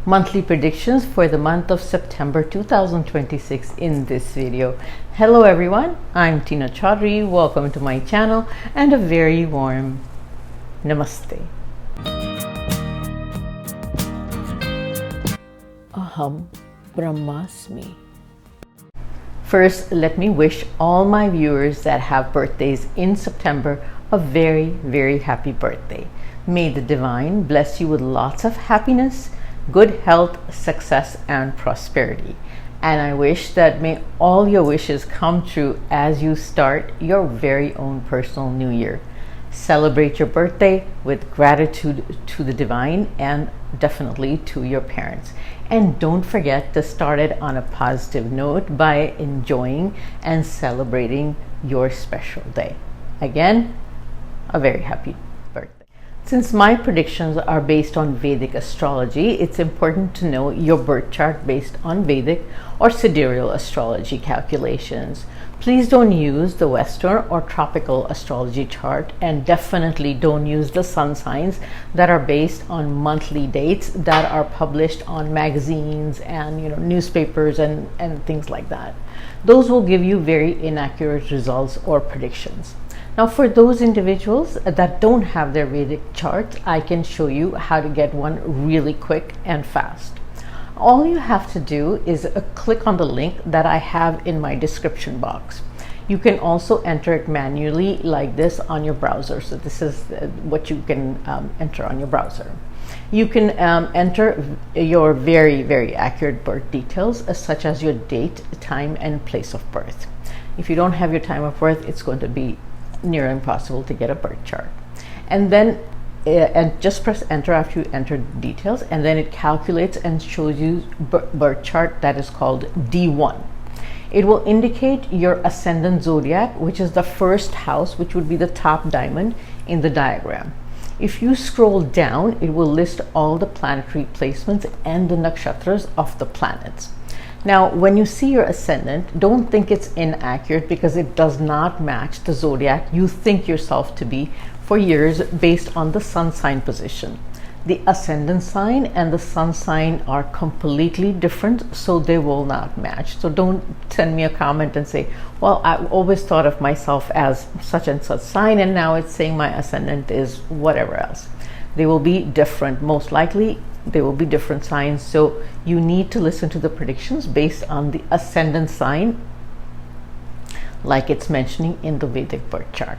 monthly predictions for the month of September 2026 in this video. Hello everyone, I'm Tina Chaudhary. Welcome to my channel and a very warm Namaste. Aham Brahmasmi. First, let me wish all my viewers that have birthdays in September a very, very happy birthday. May the divine bless you with lots of happiness, good health, success, and prosperity. And I wish that may all your wishes come true as you start your very own personal new year. Celebrate your birthday with gratitude to the divine and definitely to your parents. And don't forget to start it on a positive note by enjoying and celebrating your special day. Again, a very happy birthday. Since my predictions are based on Vedic astrology, it's important to know your birth chart based on Vedic or sidereal astrology calculations. Please don't use the Western or tropical astrology chart, and definitely don't use the sun signs that are based on monthly dates that are published on magazines and newspapers and things like that. Those will give you very inaccurate results or predictions. Now, for those individuals that don't have their Vedic charts, I can show you how to get one really quick and fast. All you have to do is click on the link that I have in my description box. You can also enter it manually like this on your browser. So this is what you can enter on your browser. You can enter your very, very accurate birth details, such as your date, time, and place of birth. If you don't have your time of birth, it's going to be near impossible to get a birth chart. And then just press enter after you enter details, and then it calculates and shows you birth chart that is called D1. It will indicate your ascendant zodiac, which is the first house, which would be the top diamond in the diagram. If you scroll down, it will list all the planetary placements and the nakshatras of the planets. Now, when you see your ascendant, don't think it's inaccurate because it does not match the zodiac you think yourself to be for years based on the sun sign position. The ascendant sign and the sun sign are completely different, so they will not match. So don't send me a comment and say, well, I always thought of myself as such and such sign, and now it's saying my ascendant is whatever else. They will be different. Most likely, they will be different signs. So you need to listen to the predictions based on the ascendant sign, like it's mentioning in the Vedic birth chart.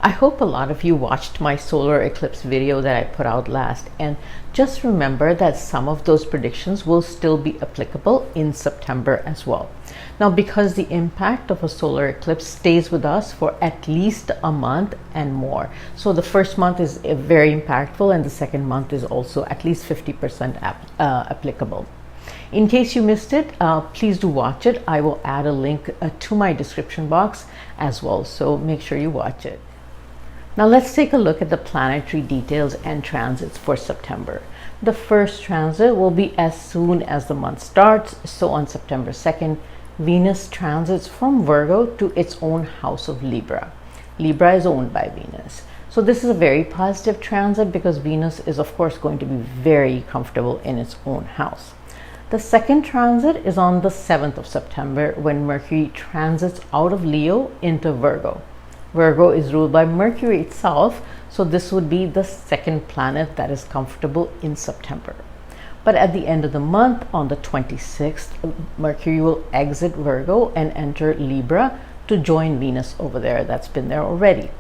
I hope a lot of you watched my solar eclipse video that I put out last, and just remember that some of those predictions will still be applicable in September as well. Now, because the impact of a solar eclipse stays with us for at least a month and more. So the first month is very impactful, and the second month is also at least 50% applicable. In case you missed it, please do watch it. I will add a link to my description box as well, so make sure you watch it. Now let's take a look at the planetary details and transits for September. The first transit will be as soon as the month starts. So on September 2nd, Venus transits from Virgo to its own house of Libra. Libra is owned by Venus. So this is a very positive transit because Venus is of course going to be very comfortable in its own house. The second transit is on the 7th of September when Mercury transits out of Leo into Virgo. Virgo is ruled by Mercury itself, so this would be the second planet that is comfortable in September. But at the end of the month, on the 26th, Mercury will exit Virgo and enter Libra to join Venus over there. That's been there already.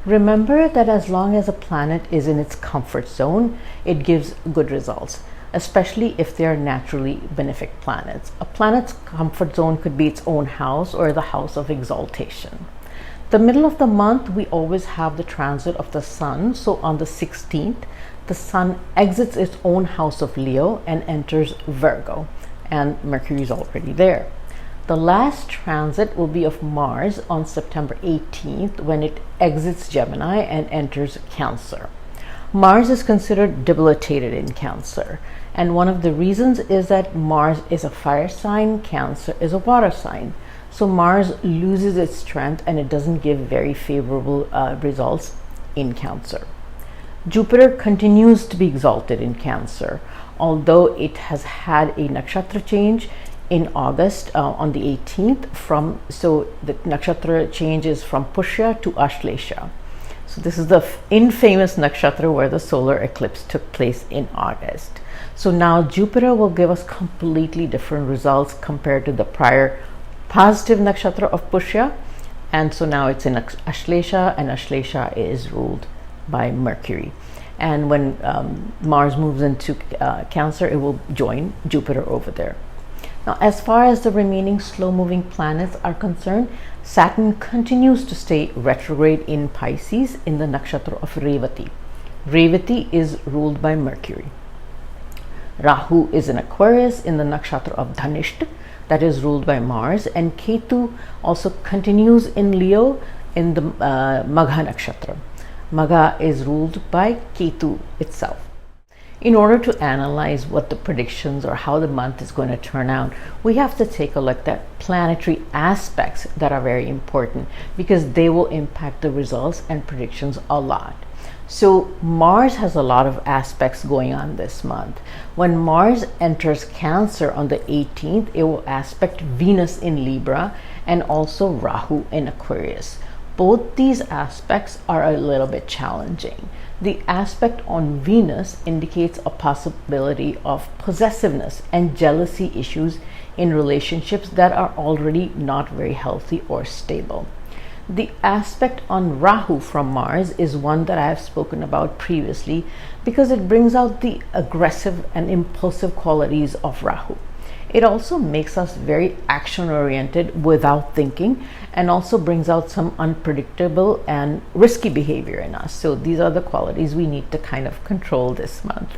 Remember that as long as a planet is in its comfort zone, it gives good results, especially if they are naturally benefic planets. A planet's comfort zone could be its own house or the house of exaltation. The middle of the month, we always have the transit of the sun. So on the 16th, the sun exits its own house of Leo and enters Virgo, and Mercury is already there. The last transit will be of Mars on September 18th when it exits Gemini and enters Cancer. Mars is considered debilitated in Cancer, and one of the reasons is that Mars is a fire sign, Cancer is a water sign. So Mars loses its strength and it doesn't give very favorable results in Cancer. Jupiter continues to be exalted in Cancer, although it has had a nakshatra change in August on the 18th. So the nakshatra change is from Pushya to Ashlesha. So this is the infamous nakshatra where the solar eclipse took place in August. So now Jupiter will give us completely different results compared to the prior positive nakshatra of Pushya. And so now it's in Ashlesha, and Ashlesha is ruled by Mercury. And when Mars moves into Cancer, it will join Jupiter over there. Now, as far as the remaining slow-moving planets are concerned, Saturn continues to stay retrograde in Pisces in the nakshatra of Revati. Revati is ruled by Mercury. Rahu is in Aquarius in the nakshatra of Dhanishta, that is ruled by Mars, and Ketu also continues in Leo in the Magha nakshatra. Magha is ruled by Ketu itself. In order to analyze what the predictions or how the month is going to turn out, we have to take a look at planetary aspects that are very important because they will impact the results and predictions a lot. So Mars has a lot of aspects going on this month. When Mars enters Cancer on the 18th, it will aspect Venus in Libra and also Rahu in Aquarius. Both these aspects are a little bit challenging. The aspect on Venus indicates a possibility of possessiveness and jealousy issues in relationships that are already not very healthy or stable. The aspect on Rahu from Mars is one that I have spoken about previously because it brings out the aggressive and impulsive qualities of Rahu. It also makes us very action-oriented without thinking, and also brings out some unpredictable and risky behavior in us. So these are the qualities we need to kind of control this month.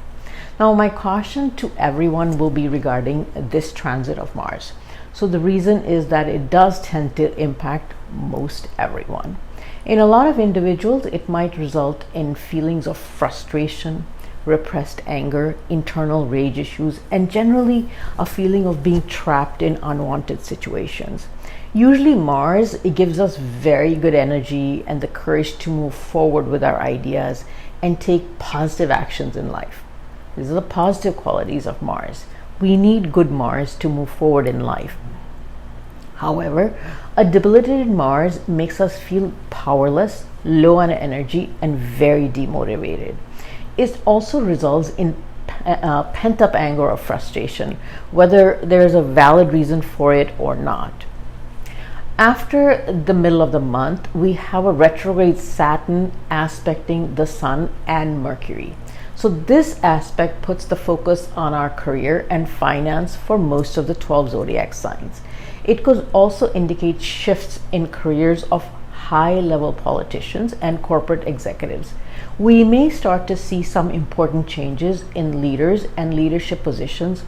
Now, my caution to everyone will be regarding this transit of Mars. So the reason is that it does tend to impact most everyone. In a lot of individuals, it might result in feelings of frustration, repressed anger, internal rage issues, and generally a feeling of being trapped in unwanted situations. Usually Mars, it gives us very good energy and the courage to move forward with our ideas and take positive actions in life. These are the positive qualities of Mars. We need good Mars to move forward in life. However, a debilitated Mars makes us feel powerless, low on energy, and very demotivated. It also results in pent-up anger or frustration, whether there is a valid reason for it or not. After the middle of the month, we have a retrograde Saturn aspecting the Sun and Mercury. So this aspect puts the focus on our career and finance for most of the 12 zodiac signs. It could also indicate shifts in careers of high-level politicians and corporate executives. We may start to see some important changes in leaders and leadership positions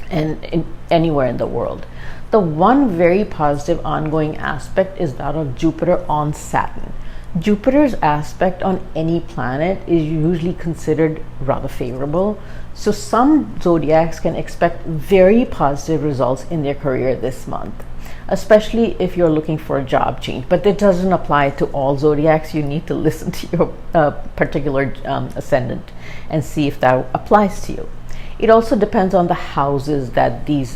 and anywhere in the world. The one very positive ongoing aspect is that of Jupiter on Saturn. Jupiter's aspect on any planet is usually considered rather favorable, so some zodiacs can expect very positive results in their career this month, especially if you're looking for a job change. But it doesn't apply to all zodiacs. You need to listen to your particular ascendant and see if that applies to you. It also depends on the houses that these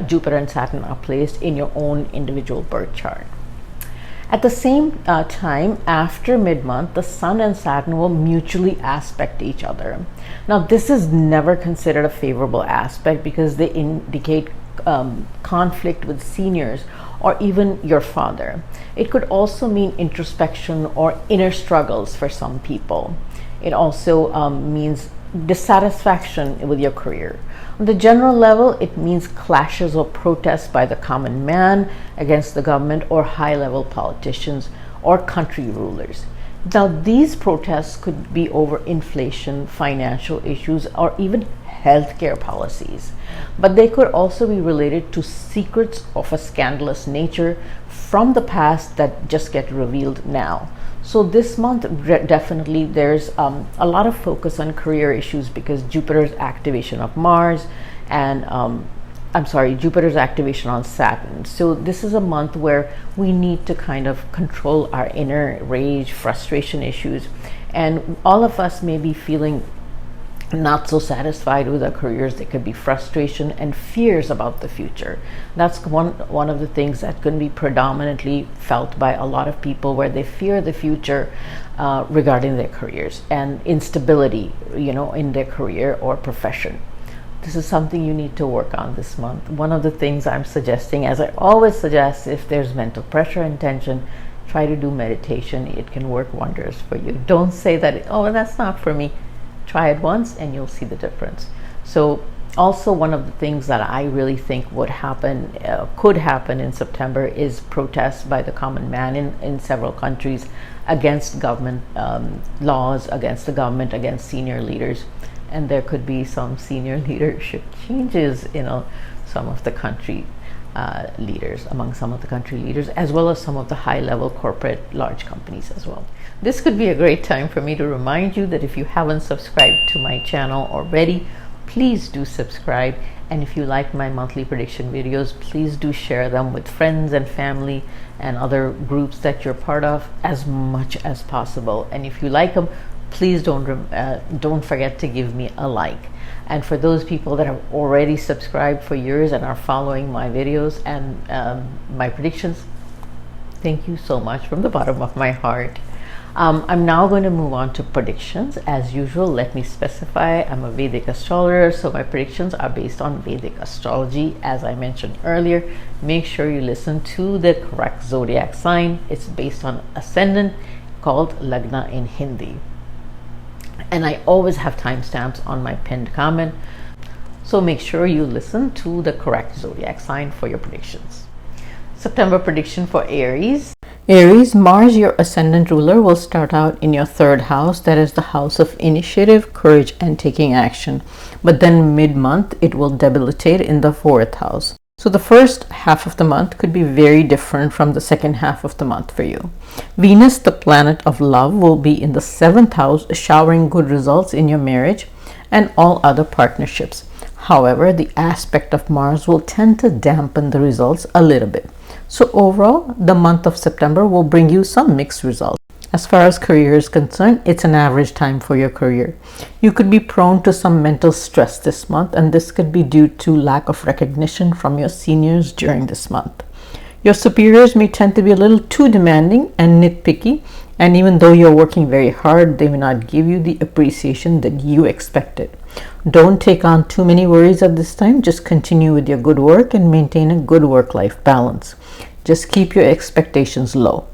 Jupiter and Saturn are placed in your own individual birth chart. At the same time, after mid-month, the Sun and Saturn will mutually aspect each other. Now, this is never considered a favorable aspect because they indicate conflict with seniors or even your father. It could also mean introspection or inner struggles for some people. It also means dissatisfaction with your career. On the general level, it means clashes or protests by the common man against the government or high-level politicians or country rulers. Now, these protests could be over inflation, financial issues, or even healthcare policies. But they could also be related to secrets of a scandalous nature from the past that just get revealed now. So this month, definitely there's a lot of focus on career issues because Jupiter's activation of Mars and Jupiter's activation on Saturn. So this is a month where we need to kind of control our inner rage, frustration issues, And all of us may be feeling not so satisfied with our careers. There could be frustration and fears about the future. That's one of the things that can be predominantly felt by a lot of people, where they fear the future regarding their careers and instability, in their career or profession. This is something you need to work on this month. One of the things I'm suggesting, as I always suggest, if there's mental pressure and tension, try to do meditation. It can work wonders for you. Don't say that, oh, that's not for me. Try it once and you'll see the difference. So also, one of the things that I really think would happen, could happen in September, is protests by the common man in several countries against government laws, against the government, against senior leaders. And there could be some senior leadership changes some of the country leaders, among some of the country leaders, as well as some of the high-level corporate large companies as well. This could be a great time for me to remind you that if you haven't subscribed to my channel already, please do subscribe. And if you like my monthly prediction videos, please do share them with friends and family and other groups that you're part of as much as possible. And if you like them, please don't forget to give me a like. And for those people that have already subscribed for years and are following my videos and my predictions, thank you so much from the bottom of my heart. I'm now going to move on to predictions. As usual, let me specify, I'm a Vedic astrologer, so my predictions are based on Vedic astrology. As I mentioned earlier, make sure you listen to the correct zodiac sign. It's based on ascendant, called Lagna in Hindi. And I always have timestamps on my pinned comment, so make sure you listen to the correct zodiac sign for your predictions. September prediction for Aries. Aries, Mars, your ascendant ruler, will start out in your third house. That is the house of initiative, courage, and taking action. But then mid-month, it will debilitate in the fourth house. So the first half of the month could be very different from the second half of the month for you. Venus, the planet of love, will be in the seventh house, showering good results in your marriage and all other partnerships. However, the aspect of Mars will tend to dampen the results a little bit. So overall, the month of September will bring you some mixed results. As far as career is concerned, it's an average time for your career. You could be prone to some mental stress this month, and this could be due to lack of recognition from your seniors during this month. Your superiors may tend to be a little too demanding and nitpicky, and even though you're working very hard, they may not give you the appreciation that you expected. Don't take on too many worries at this time. Just continue with your good work and maintain a good work-life balance. Just keep your expectations low.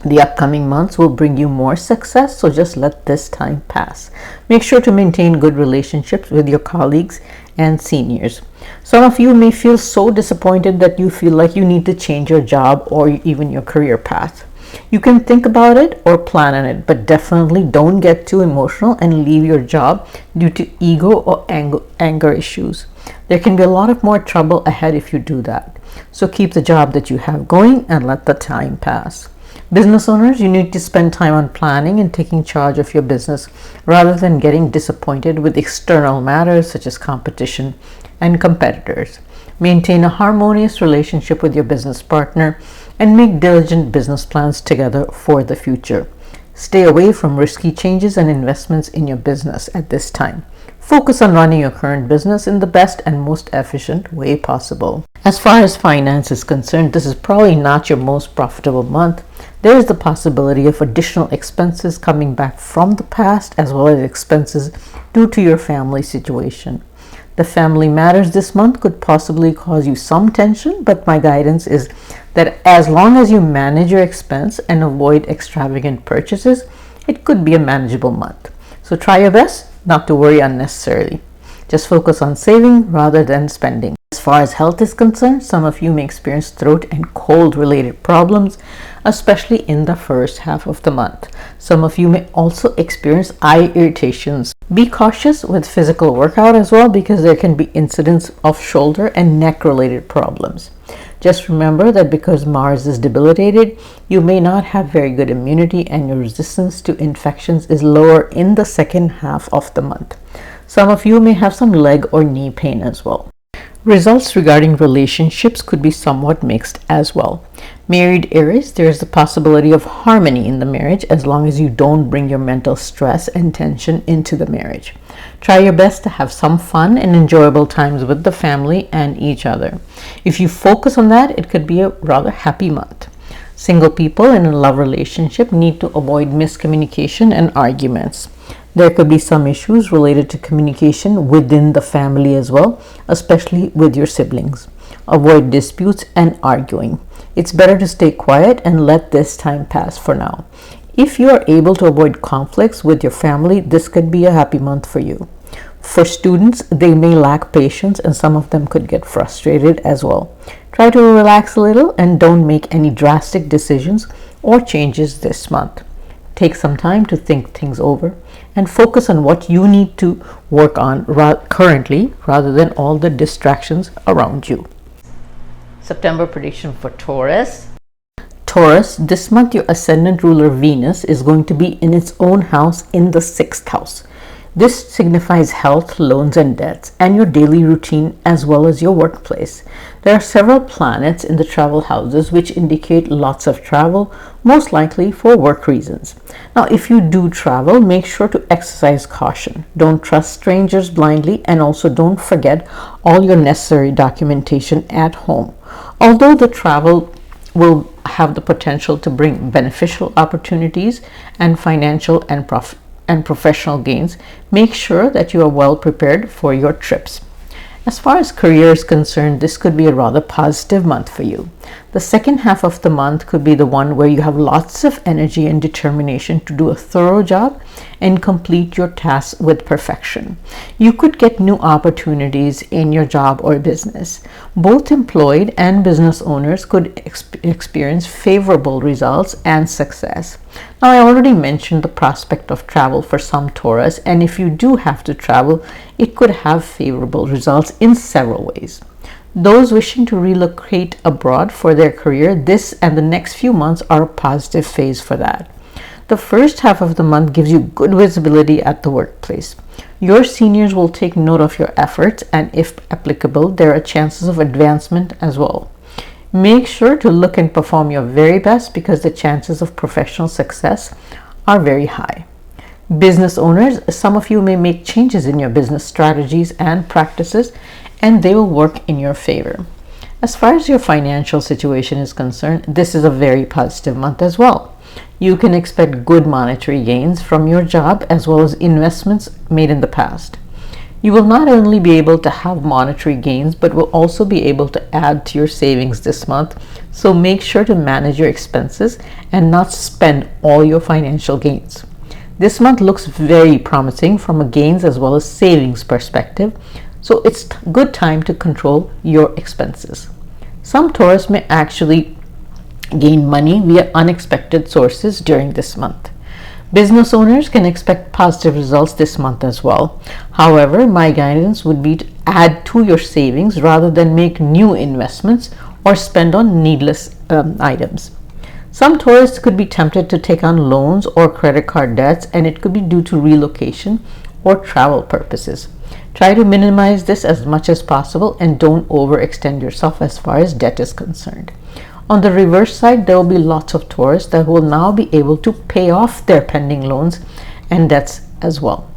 The upcoming months will bring you more success, so just let this time pass. Make sure to maintain good relationships with your colleagues and seniors. Some of you may feel so disappointed that you feel like you need to change your job or even your career path. You can think about it or plan on it, but definitely don't get too emotional and leave your job due to ego or anger issues. There can be a lot of more trouble ahead if you do that. So keep the job that you have going and let the time pass. Business owners, you need to spend time on planning and taking charge of your business rather than getting disappointed with external matters such as competition and competitors. Maintain a harmonious relationship with your business partner and make diligent business plans together for the future. Stay away from risky changes and investments in your business at this time. Focus on running your current business in the best and most efficient way possible. As far as finance is concerned, this is probably not your most profitable month. There is the possibility of additional expenses coming back from the past, as well as expenses due to your family situation. The family matters this month could possibly cause you some tension, but my guidance is that as long as you manage your expense and avoid extravagant purchases, it could be a manageable month. So try your best not to worry unnecessarily. Just focus on saving rather than spending. As far as health is concerned, some of you may experience throat and cold related problems, especially in the first half of the month. Some of you may also experience eye irritations. Be cautious with physical workout as well, because there can be incidents of shoulder and neck related problems. Just remember that because Mars is debilitated, you may not have very good immunity and your resistance to infections is lower in the second half of the month. Some of you may have some leg or knee pain as well. Results regarding relationships could be somewhat mixed as well. Married Aries, there is the possibility of harmony in the marriage as long as you don't bring your mental stress and tension into the marriage. Try your best to have some fun and enjoyable times with the family and each other. If you focus on that, it could be a rather happy month. Single people in a love relationship need to avoid miscommunication and arguments. There could be some issues related to communication within the family as well, especially with your siblings. Avoid disputes and arguing. It's better to stay quiet and let this time pass for now. If you are able to avoid conflicts with your family, this could be a happy month for you. For students, they may lack patience and some of them could get frustrated as well. Try to relax a little and don't make any drastic decisions or changes this month. Take some time to think things over and focus on what you need to work on currently rather than all the distractions around you. September prediction for Taurus. Taurus, this month your ascendant ruler Venus is going to be in its own house in the 6th house. This signifies health, loans and debts, and your daily routine as well as your workplace. There are several planets in the travel houses which indicate lots of travel, most likely for work reasons. Now, if you do travel, make sure to exercise caution. Don't trust strangers blindly, and also don't forget all your necessary documentation at home. Although the travel will have the potential to bring beneficial opportunities and financial and professional gains, make sure that you are well prepared for your trips. As far as career is concerned, this could be a rather positive month for you. The second half of the month could be the one where you have lots of energy and determination to do a thorough job and complete your tasks with perfection. You could get new opportunities in your job or business. Both employed and business owners could experience favorable results and success. Now, I already mentioned the prospect of travel for some Taurus, and if you do have to travel, it could have favorable results in several ways. Those wishing to relocate abroad for their career, this and the next few months are a positive phase for that. The first half of the month gives you good visibility at the workplace. Your seniors will take note of your efforts, and if applicable, there are chances of advancement as well. Make sure to look and perform your very best because the chances of professional success are very high. Business owners, some of you may make changes in your business strategies and practices, and they will work in your favor. As far as your financial situation is concerned, this is a very positive month as well. You can expect good monetary gains from your job as well as investments made in the past. You will not only be able to have monetary gains, but will also be able to add to your savings this month. So make sure to manage your expenses and not spend all your financial gains. This month looks very promising from a gains as well as savings perspective. So it's a good time to control your expenses. Some Taurus may actually gain money via unexpected sources during this month. Business owners can expect positive results this month as well. However, my guidance would be to add to your savings rather than make new investments or spend on needless items. Some Taurus could be tempted to take on loans or credit card debts, and it could be due to relocation or travel purposes. Try to minimize this as much as possible and don't overextend yourself as far as debt is concerned. On the reverse side, there will be lots of Taurus that will now be able to pay off their pending loans and debts as well.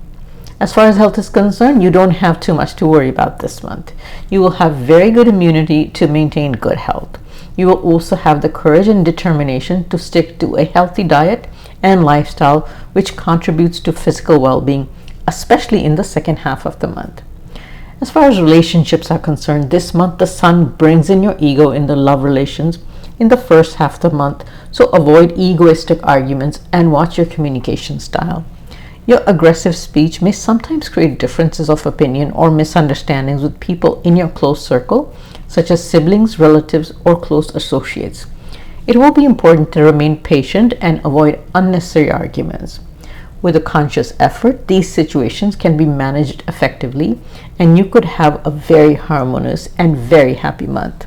As far as health is concerned, you don't have too much to worry about this month. You will have very good immunity to maintain good health. You will also have the courage and determination to stick to a healthy diet and lifestyle, which contributes to physical well-being, especially in the second half of the month. As far as relationships are concerned, this month the sun brings in your ego in the love relations in the first half of the month, so avoid egoistic arguments and watch your communication style. Your aggressive speech may sometimes create differences of opinion or misunderstandings with people in your close circle, such as siblings, relatives, or close associates. It will be important to remain patient and avoid unnecessary arguments. With a conscious effort, these situations can be managed effectively, and you could have a very harmonious and very happy month.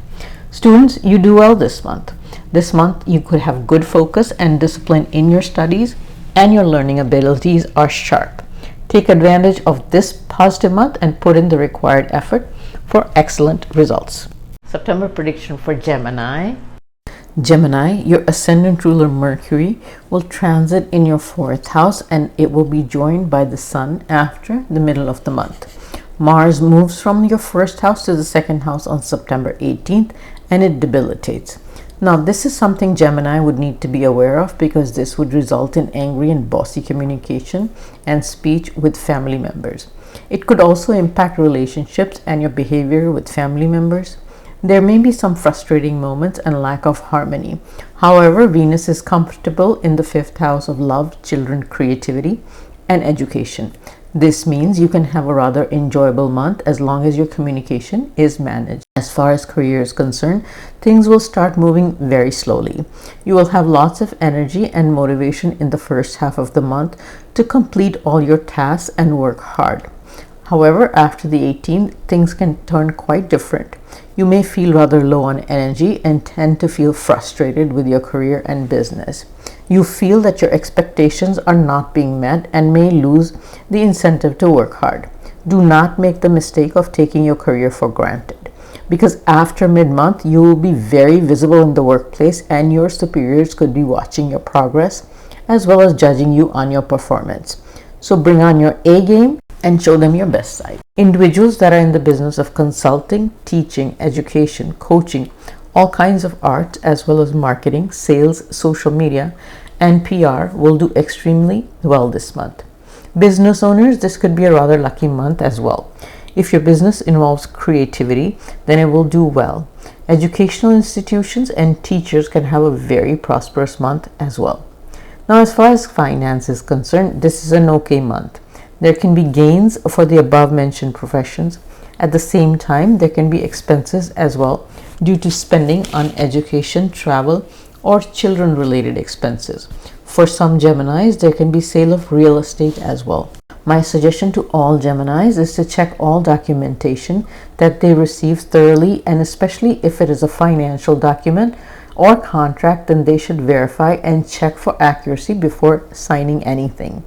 Students, you do well this month. This month, you could have good focus and discipline in your studies, and your learning abilities are sharp. Take advantage of this positive month and put in the required effort for excellent results. September prediction for Gemini. Gemini, your ascendant ruler Mercury will transit in your fourth house, and it will be joined by the Sun after the middle of the month. Mars moves from your first house to the second house on September 18th, and it debilitates. Now, this is something Gemini would need to be aware of, because this would result in angry and bossy communication and speech with family members. It could also impact relationships and your behavior with family members. There may be some frustrating moments and lack of harmony. However, Venus is comfortable in the fifth house of love, children, creativity, and education. This means you can have a rather enjoyable month as long as your communication is managed. As far as career is concerned, things will start moving very slowly. You will have lots of energy and motivation in the first half of the month to complete all your tasks and work hard. However, after the 18th, things can turn quite different. You may feel rather low on energy and tend to feel frustrated with your career and business. You feel that your expectations are not being met and may lose the incentive to work hard. Do not make the mistake of taking your career for granted, because after mid-month, you will be very visible in the workplace and your superiors could be watching your progress as well as judging you on your performance. So bring on your A game and show them your best side. Individuals that are in the business of consulting, teaching, education, coaching, all kinds of art, as well as marketing, sales, social media, and PR will do extremely well this month. Business owners, this could be a rather lucky month as well. If your business involves creativity, then it will do well. Educational institutions and teachers can have a very prosperous month as well. Now, as far as finance is concerned, this is an okay month. There can be gains for the above mentioned professions. At the same time, there can be expenses as well due to spending on education, travel, or children related expenses. For some Geminis, there can be sale of real estate as well. My suggestion to all Geminis is to check all documentation that they receive thoroughly, and especially if it is a financial document or contract, then they should verify and check for accuracy before signing anything.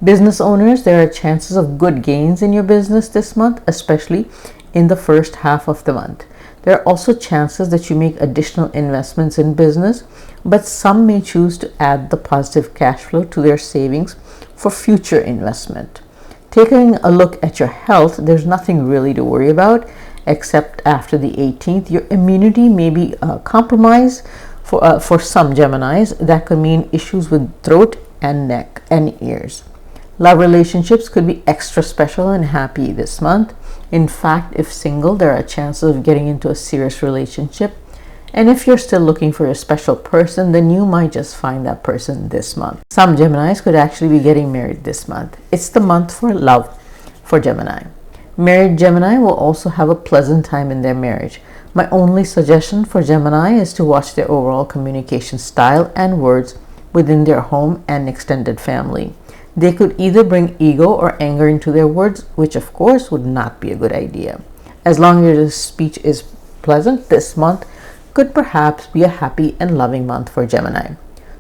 Business owners, there are chances of good gains in your business this month, especially in the first half of the month. There are also chances that you make additional investments in business, but some may choose to add the positive cash flow to their savings for future investment. Taking a look at your health, there's nothing really to worry about, except after the 18th, your immunity may be compromised for some Geminis. That could mean issues with throat and neck and ears. Love relationships could be extra special and happy this month. In fact, if single, there are chances of getting into a serious relationship. And if you're still looking for a special person, then you might just find that person this month. Some Geminis could actually be getting married this month. It's the month for love for Gemini. Married Gemini will also have a pleasant time in their marriage. My only suggestion for Gemini is to watch their overall communication style and words within their home and extended family. They could either bring ego or anger into their words, which of course would not be a good idea. As long as your speech is pleasant, this month could perhaps be a happy and loving month for Gemini.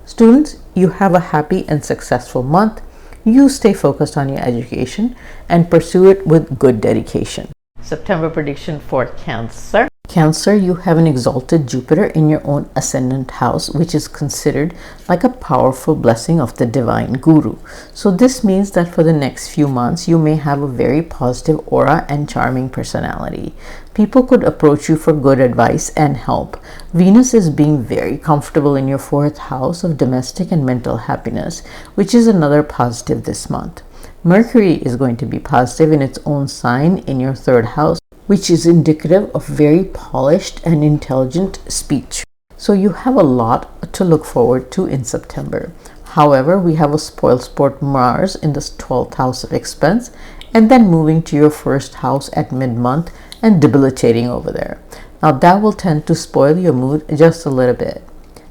Students, you have a happy and successful month. You stay focused on your education and pursue it with good dedication. September prediction for Cancer. Cancer, you have an exalted Jupiter in your own ascendant house, which is considered like a powerful blessing of the divine guru. So this means that for the next few months, you may have a very positive aura and charming personality. People could approach you for good advice and help. Venus is being very comfortable in your fourth house of domestic and mental happiness, which is another positive this month. Mercury is going to be positive in its own sign in your third house, which is indicative of very polished and intelligent speech. So you have a lot to look forward to in September. However, we have a spoilsport Mars in the 12th house of expense, and then moving to your first house at mid-month and debilitating over there. Now that will tend to spoil your mood just a little bit.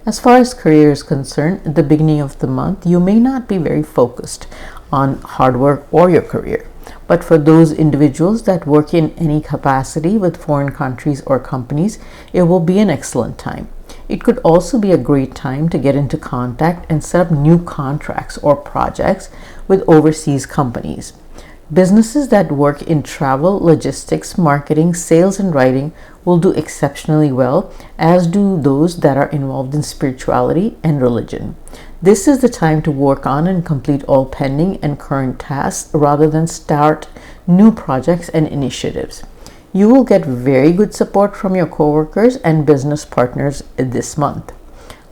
As far as career is concerned, at the beginning of the month, you may not be very focused on hard work or your career. But for those individuals that work in any capacity with foreign countries or companies, it will be an excellent time. It could also be a great time to get into contact and set up new contracts or projects with overseas companies. Businesses that work in travel, logistics, marketing, sales, and writing will do exceptionally well, as do those that are involved in spirituality and religion. This is the time to work on and complete all pending and current tasks rather than start new projects and initiatives. You will get very good support from your coworkers and business partners this month.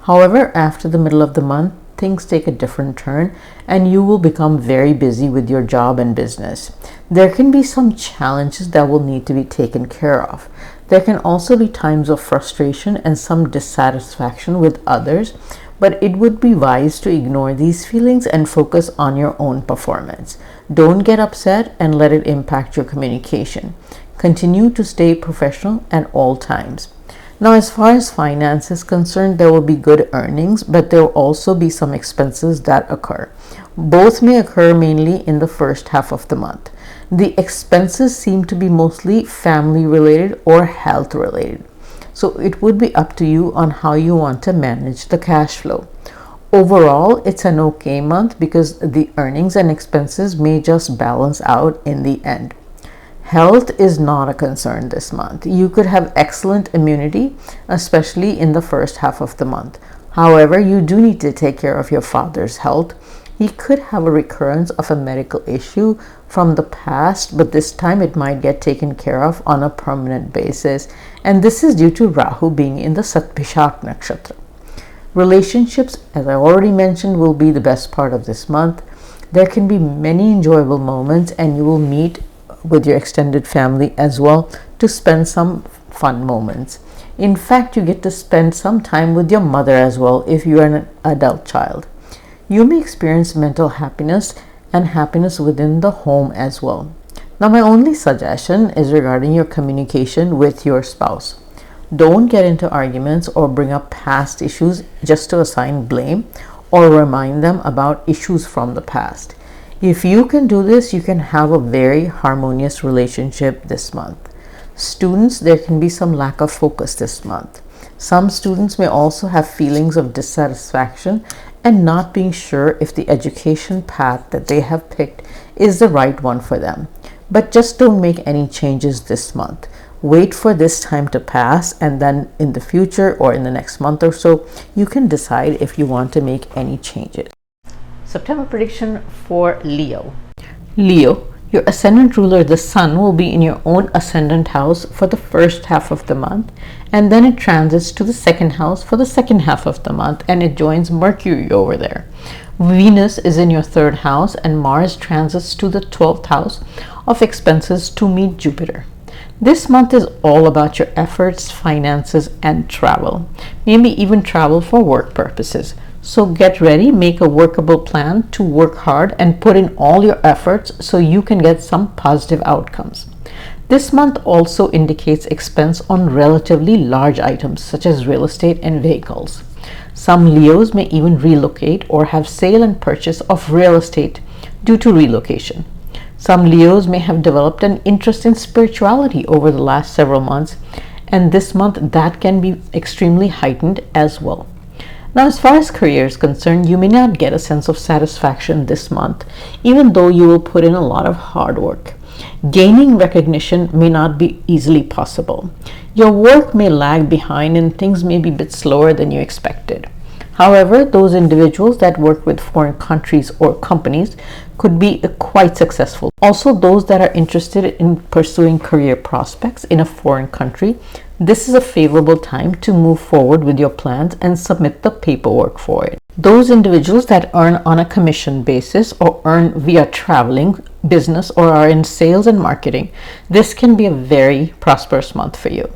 However, after the middle of the month, things take a different turn and you will become very busy with your job and business. There can be some challenges that will need to be taken care of. There can also be times of frustration and some dissatisfaction with others, but it would be wise to ignore these feelings and focus on your own performance. Don't get upset and let it impact your communication. Continue to stay professional at all times. Now, as far as finance is concerned, there will be good earnings, but there will also be some expenses that occur. Both may occur mainly in the first half of the month. The expenses seem to be mostly family related or health related. So it would be up to you on how you want to manage the cash flow. Overall, it's an okay month because the earnings and expenses may just balance out in the end. Health is not a concern this month. You could have excellent immunity, especially in the first half of the month. However, you do need to take care of your father's health. He could have a recurrence of a medical issue from the past, but this time it might get taken care of on a permanent basis. And this is due to Rahu being in the Satvishak Nakshatra. Relationships, as I already mentioned, will be the best part of this month. There can be many enjoyable moments and you will meet with your extended family as well to spend some fun moments. In fact, you get to spend some time with your mother as well if you are an adult child. You may experience mental happiness and happiness within the home as well. Now, my only suggestion is regarding your communication with your spouse. Don't get into arguments or bring up past issues just to assign blame or remind them about issues from the past. If you can do this, you can have a very harmonious relationship this month. Students, there can be some lack of focus this month. Some students may also have feelings of dissatisfaction and not being sure if the education path that they have picked is the right one for them. But just don't make any changes this month. Wait for this time to pass, and then in the future or in the next month or so, you can decide if you want to make any changes. September prediction for Leo. Leo, your ascendant ruler, the sun, will be in your own ascendant house for the first half of the month, and then it transits to the second house for the second half of the month, and it joins Mercury over there. Venus is in your third house, and Mars transits to the 12th house of expenses to meet Jupiter. This month is all about your efforts, finances, and travel. Maybe even travel for work purposes. So get ready, make a workable plan to work hard and put in all your efforts so you can get some positive outcomes. This month also indicates expense on relatively large items such as real estate and vehicles. Some Leos may even relocate or have sale and purchase of real estate due to relocation. Some Leos may have developed an interest in spirituality over the last several months, and this month that can be extremely heightened as well. Now, as far as career is concerned, you may not get a sense of satisfaction this month, even though you will put in a lot of hard work. Gaining recognition may not be easily possible. Your work may lag behind and things may be a bit slower than you expected. However, those individuals that work with foreign countries or companies could be quite successful. Also, those that are interested in pursuing career prospects in a foreign country, this is a favorable time to move forward with your plans and submit the paperwork for it. Those individuals that earn on a commission basis or earn via traveling, business, or are in sales and marketing, this can be a very prosperous month for you.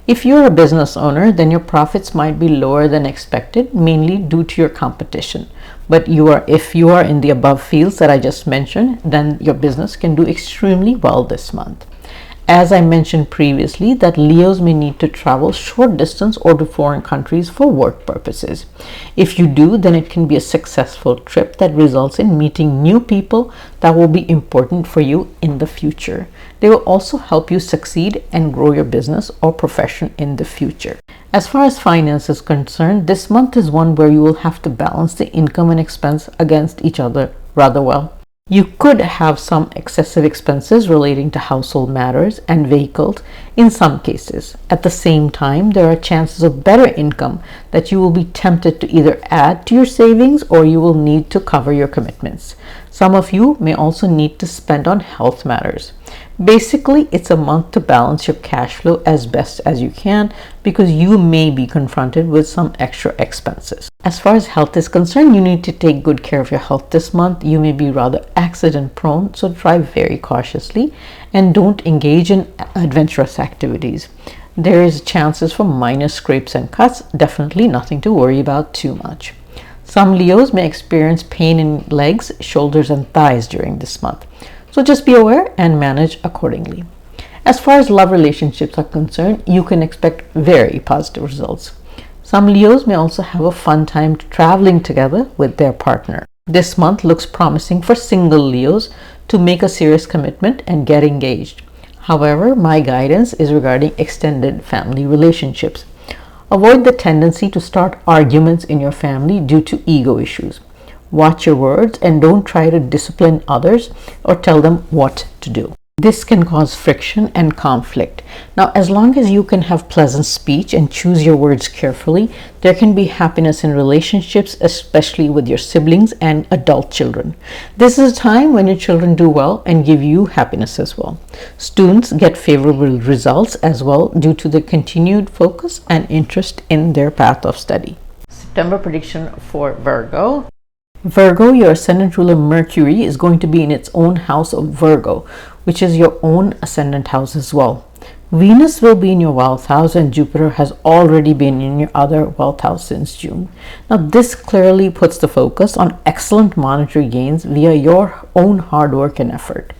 If you're a business owner, then your profits might be lower than expected, mainly due to your competition. But if you are in the above fields that I just mentioned, then your business can do extremely well this month. As I mentioned previously, that Leos may need to travel short distance or to foreign countries for work purposes. If you do, then it can be a successful trip that results in meeting new people that will be important for you in the future. They will also help you succeed and grow your business or profession in the future. As far as finance is concerned, this month is one where you will have to balance the income and expense against each other rather well. You could have some excessive expenses relating to household matters and vehicles in some cases. At the same time, there are chances of better income that you will be tempted to either add to your savings or you will need to cover your commitments. Some of you may also need to spend on health matters. Basically, it's a month to balance your cash flow as best as you can because you may be confronted with some extra expenses. As far as health is concerned, you need to take good care of your health this month. You may be rather accident prone, so drive very cautiously and don't engage in adventurous activities. There is chances for minor scrapes and cuts, definitely nothing to worry about too much. Some Leos may experience pain in legs, shoulders, and thighs during this month. So just be aware and manage accordingly. As far as love relationships are concerned, you can expect very positive results. Some Leos may also have a fun time traveling together with their partner. This month looks promising for single Leos to make a serious commitment and get engaged. However, my guidance is regarding extended family relationships. Avoid the tendency to start arguments in your family due to ego issues. Watch your words and don't try to discipline others or tell them what to do. This can cause friction and conflict. Now, as long as you can have pleasant speech and choose your words carefully, there can be happiness in relationships, especially with your siblings and adult children. This is a time when your children do well and give you happiness as well. Students get favorable results as well due to the continued focus and interest in their path of study. September prediction for Virgo. Virgo, your ascendant ruler Mercury is going to be in its own house of Virgo, which is your own ascendant house as well. Venus will be in your wealth house and Jupiter has already been in your other wealth house since June. Now this clearly puts the focus on excellent monetary gains via your own hard work and effort.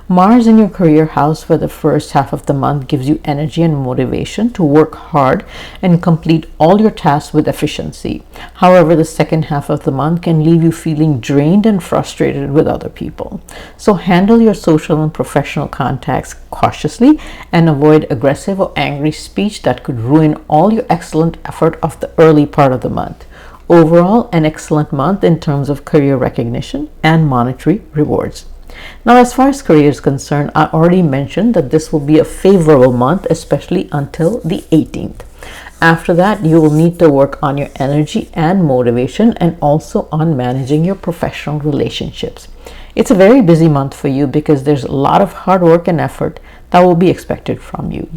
Mars in your career house for the first half of the month gives you energy and motivation to work hard and complete all your tasks with efficiency. However, the second half of the month can leave you feeling drained and frustrated with other people. So handle your social and professional contacts cautiously and avoid aggressive or angry speech that could ruin all your excellent effort of the early part of the month. Overall, an excellent month in terms of career recognition and monetary rewards. Now, as far as career is concerned, I already mentioned that this will be a favorable month, especially until the 18th. After that, you will need to work on your energy and motivation and also on managing your professional relationships. It's a very busy month for you because there's a lot of hard work and effort that will be expected from you.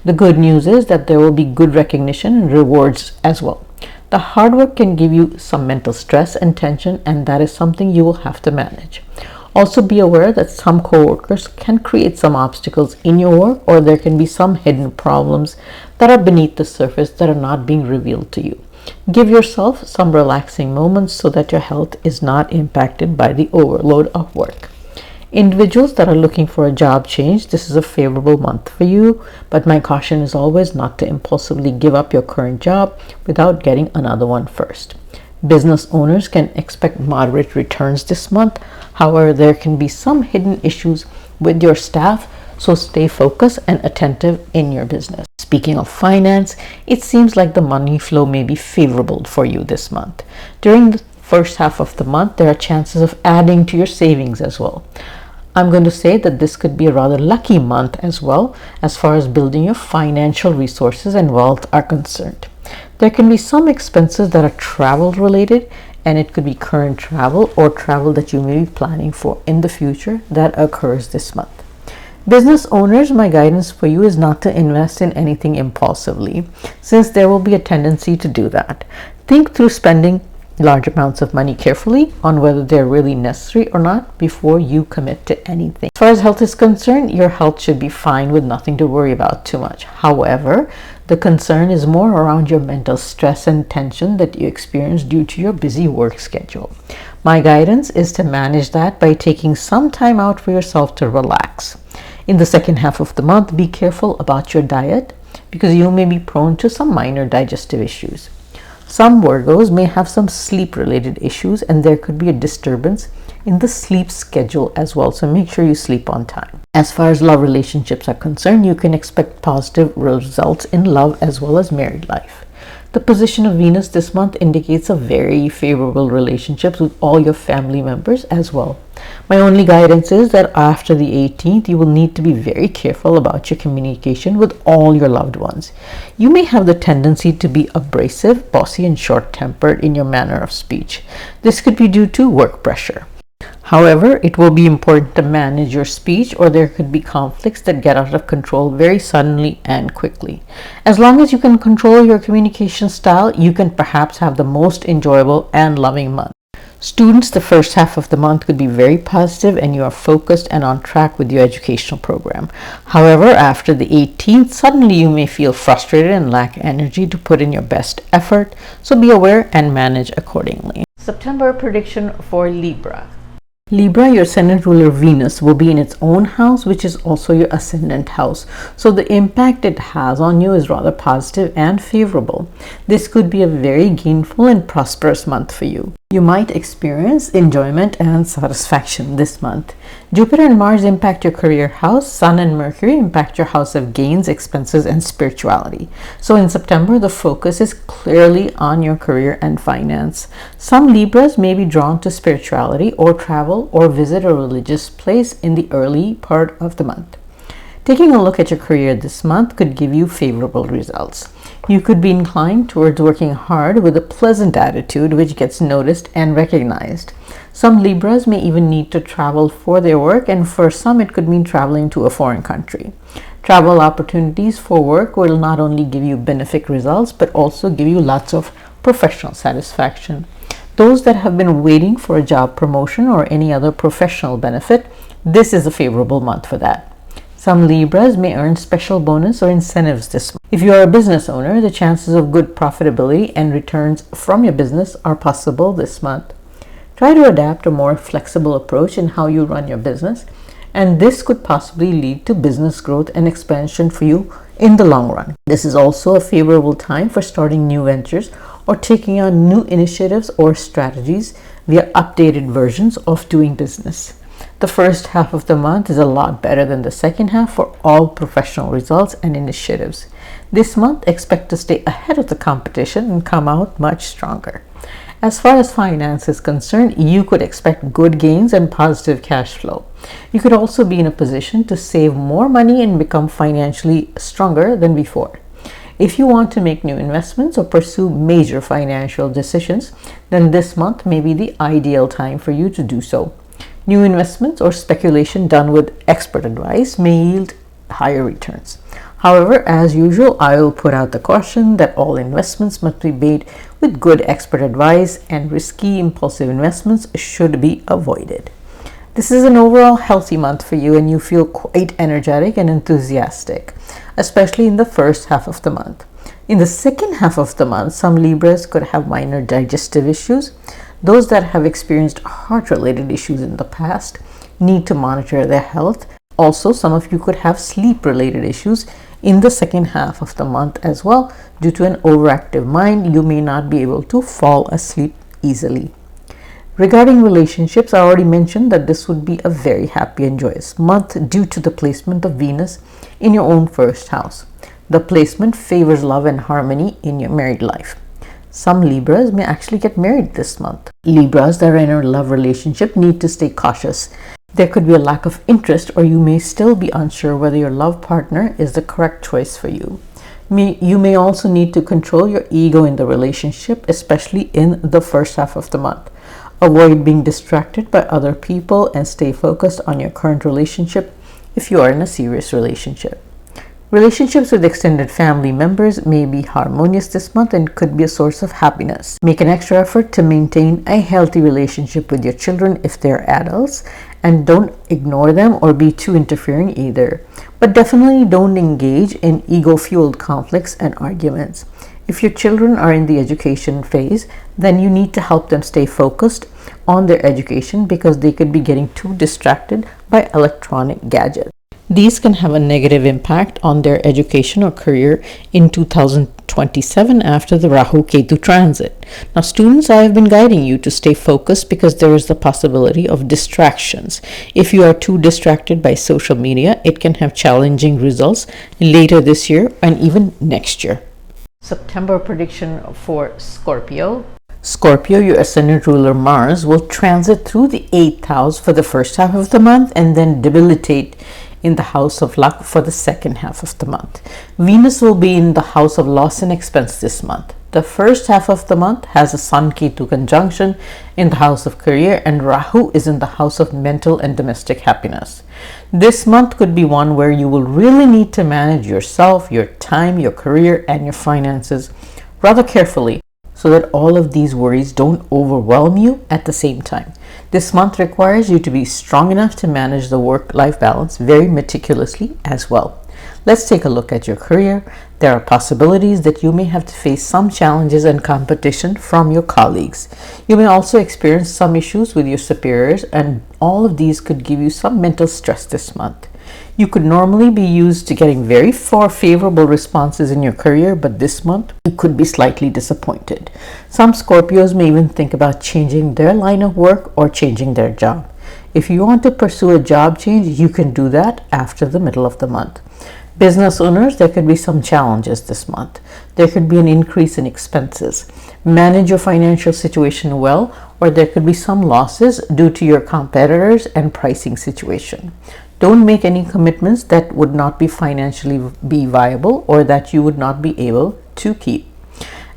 The good news is that there will be good recognition and rewards as well. The hard work can give you some mental stress and tension, and that is something you will have to manage. Also be aware that some coworkers can create some obstacles in your work, or there can be some hidden problems that are beneath the surface that are not being revealed to you. Give yourself some relaxing moments so that your health is not impacted by the overload of work. Individuals that are looking for a job change, this is a favorable month for you, but my caution is always not to impulsively give up your current job without getting another one first. Business owners can expect moderate returns this month. However, there can be some hidden issues with your staff, so stay focused and attentive in your business. Speaking of finance, it seems like the money flow may be favorable for you this month. During the first half of the month, there are chances of adding to your savings as well. I'm going to say that this could be a rather lucky month as well as far as building your financial resources and wealth are concerned. There can be some expenses that are travel related, and it could be current travel or travel that you may be planning for in the future that occurs this month. Business owners, my guidance for you is not to invest in anything impulsively, since there will be a tendency to do that. Think through spending large amounts of money carefully on whether they're really necessary or not before you commit to anything. As far as health is concerned, your health should be fine with nothing to worry about too much. However, the concern is more around your mental stress and tension that you experience due to your busy work schedule. My guidance is to manage that by taking some time out for yourself to relax. In the second half of the month, be careful about your diet because you may be prone to some minor digestive issues. Some Virgos may have some sleep-related issues, and there could be a disturbance in the sleep schedule as well, so make sure you sleep on time. As far as love relationships are concerned, you can expect positive results in love as well as married life. The position of Venus this month indicates a very favorable relationship with all your family members as well. My only guidance is that after the 18th, you will need to be very careful about your communication with all your loved ones. You may have the tendency to be abrasive, bossy, and short-tempered in your manner of speech. This could be due to work pressure. However, it will be important to manage your speech, or there could be conflicts that get out of control very suddenly and quickly. As long as you can control your communication style, you can perhaps have the most enjoyable and loving month. Students, the first half of the month could be very positive and you are focused and on track with your educational program. However, after the 18th, suddenly you may feel frustrated and lack energy to put in your best effort, so be aware and manage accordingly. September prediction for Libra. Libra, your ascendant ruler Venus will be in its own house, which is also your ascendant house. So the impact it has on you is rather positive and favorable. This could be a very gainful and prosperous month for you. You might experience enjoyment and satisfaction this month. Jupiter and Mars impact your career house. Sun and Mercury impact your house of gains, expenses, and spirituality. So in September, the focus is clearly on your career and finance. Some Libras may be drawn to spirituality or travel or visit a religious place in the early part of the month. Taking a look at your career this month could give you favorable results. You could be inclined towards working hard with a pleasant attitude which gets noticed and recognized. Some Libras may even need to travel for their work, and for some it could mean traveling to a foreign country. Travel opportunities for work will not only give you benefic results but also give you lots of professional satisfaction. Those that have been waiting for a job promotion or any other professional benefit, this is a favorable month for that. Some Libras may earn special bonus or incentives this month. If you are a business owner, the chances of good profitability and returns from your business are possible this month. Try to adapt a more flexible approach in how you run your business, and this could possibly lead to business growth and expansion for you in the long run. This is also a favorable time for starting new ventures or taking on new initiatives or strategies via updated versions of doing business. The first half of the month is a lot better than the second half for all professional results and initiatives. This month, expect to stay ahead of the competition and come out much stronger. As far as finance is concerned, you could expect good gains and positive cash flow. You could also be in a position to save more money and become financially stronger than before. If you want to make new investments or pursue major financial decisions, then this month may be the ideal time for you to do so. New investments or speculation done with expert advice may yield higher returns. However, as usual, I will put out the caution that all investments must be made with good expert advice and risky impulsive investments should be avoided. This is an overall healthy month for you and you feel quite energetic and enthusiastic, especially in the first half of the month. In the second half of the month, some Libras could have minor digestive issues. Those that have experienced heart-related issues in the past need to monitor their health. Also, some of you could have sleep-related issues in the second half of the month as well. Due to an overactive mind, you may not be able to fall asleep easily. Regarding relationships, I already mentioned that this would be a very happy and joyous month due to the placement of Venus in your own first house. The placement favors love and harmony in your married life. Some Libras may actually get married this month. Libras that are in a love relationship need to stay cautious. There could be a lack of interest, or you may still be unsure whether your love partner is the correct choice for you. You may also need to control your ego in the relationship, especially in the first half of the month. Avoid being distracted by other people and stay focused on your current relationship if you are in a serious relationship. Relationships with extended family members may be harmonious this month and could be a source of happiness. Make an extra effort to maintain a healthy relationship with your children if they're adults, and don't ignore them or be too interfering either. But definitely don't engage in ego-fueled conflicts and arguments. If your children are in the education phase, then you need to help them stay focused on their education because they could be getting too distracted by electronic gadgets. These can have a negative impact on their education or career in 2027 after the Rahu-Ketu transit. Now students, I have been guiding you to stay focused because there is the possibility of distractions. If you are too distracted by social media, it can have challenging results later this year and even next year. September prediction for Scorpio. Scorpio, your ascendant ruler Mars will transit through the 8th house for the first half of the month and then debilitate in the house of luck for the second half of the month. Venus will be in the house of loss and expense this month. The first half of the month has a Sun-Ketu conjunction in the house of career, and Rahu is in the house of mental and domestic happiness. This month could be one where you will really need to manage yourself, your time, your career, and your finances rather carefully, so that all of these worries don't overwhelm you at the same time. This month requires you to be strong enough to manage the work-life balance very meticulously as well. Let's take a look at your career. There are possibilities that you may have to face some challenges and competition from your colleagues. You may also experience some issues with your superiors, and all of these could give you some mental stress this month. You could normally be used to getting very favorable responses in your career, but this month you could be slightly disappointed. Some Scorpios may even think about changing their line of work or changing their job. If you want to pursue a job change, you can do that after the middle of the month. Business owners, there could be some challenges this month. There could be an increase in expenses. Manage your financial situation well, or there could be some losses due to your competitors and pricing situation. Don't make any commitments that would not be financially viable or that you would not be able to keep.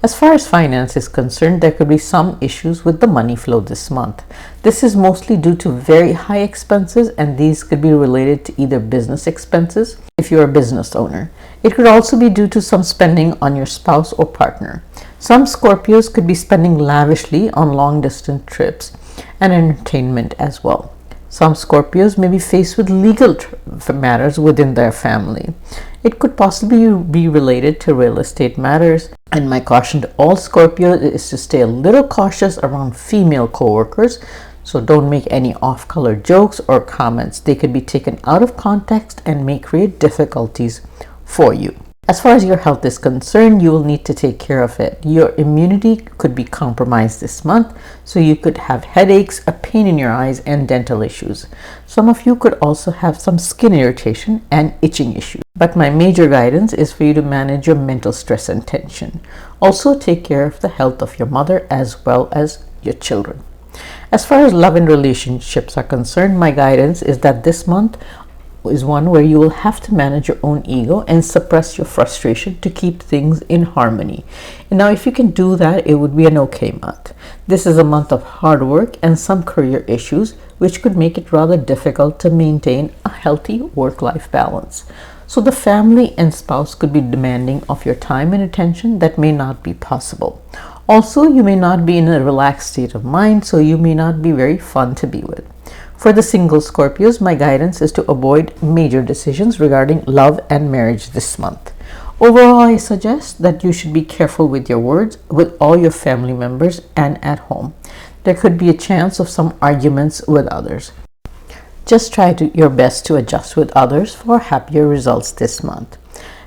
As far as finance is concerned, there could be some issues with the money flow this month. This is mostly due to very high expenses, and these could be related to either business expenses if you're a business owner. It could also be due to some spending on your spouse or partner. Some Scorpios could be spending lavishly on long distance trips and entertainment as well. Some Scorpios may be faced with legal matters within their family. It could possibly be related to real estate matters. And my caution to all Scorpios is to stay a little cautious around female coworkers. So don't make any off-color jokes or comments. They could be taken out of context and may create difficulties for you. As far as your health is concerned, you will need to take care of it. Your immunity could be compromised this month, so you could have headaches, a pain in your eyes, and dental issues. Some of you could also have some skin irritation and itching issues. But my major guidance is for you to manage your mental stress and tension. Also, take care of the health of your mother as well as your children. As far as love and relationships are concerned, my guidance is that this month is one where you will have to manage your own ego and suppress your frustration to keep things in harmony. And now if you can do that, it would be an okay month. This is a month of hard work and some career issues, which could make it rather difficult to maintain a healthy work-life balance. So the family and spouse could be demanding of your time and attention that may not be possible. Also, you may not be in a relaxed state of mind, so you may not be very fun to be with. For the single Scorpios, my guidance is to avoid major decisions regarding love and marriage this month. Overall, I suggest that you should be careful with your words with all your family members and at home. There could be a chance of some arguments with others. Just try your best to adjust with others for happier results this month.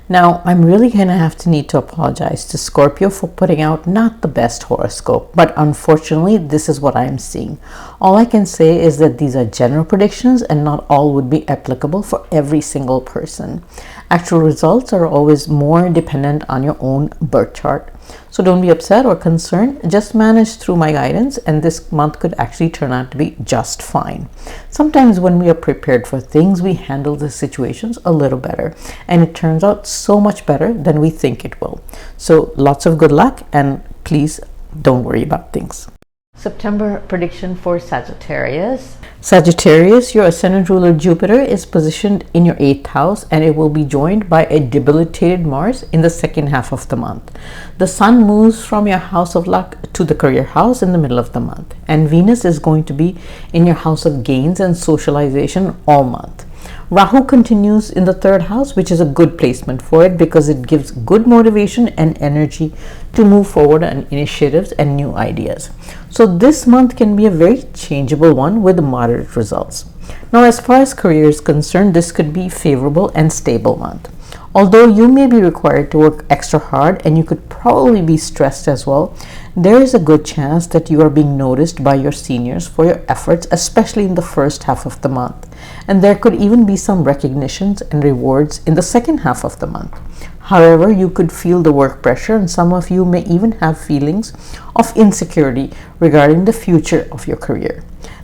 Now, I'm really going to have to need to apologize to Scorpio for putting out not the best horoscope, but unfortunately, this is what I am seeing. All I can say is that these are general predictions and not all would be applicable for every single person. Actual results are always more dependent on your own birth chart. So don't be upset or concerned, just manage through my guidance and this month could actually turn out to be just fine. Sometimes when we are prepared for things, we handle the situations a little better and it turns out so much better than we think it will. So lots of good luck and please don't worry about things. September prediction for Sagittarius. Sagittarius, your ascendant ruler Jupiter is positioned in your 8th house and it will be joined by a debilitated Mars in the second half of the month. The Sun moves from your house of luck to the career house in the middle of the month, and Venus is going to be in your house of gains and socialization all month. Rahu continues in the 3rd house, which is a good placement for it because it gives good motivation and energy to move forward on initiatives and new ideas. So this month can be a very changeable one with moderate results. Now, as far as career is concerned, this could be favorable and stable month. Although you may be required to work extra hard and you could probably be stressed as well, there is a good chance that you are being noticed by your seniors for your efforts, especially in the first half of the month. and there could even be some recognitions and rewards in the second half of the month. However, you could feel the work pressure, and some of you may even have feelings of insecurity regarding the future of your career.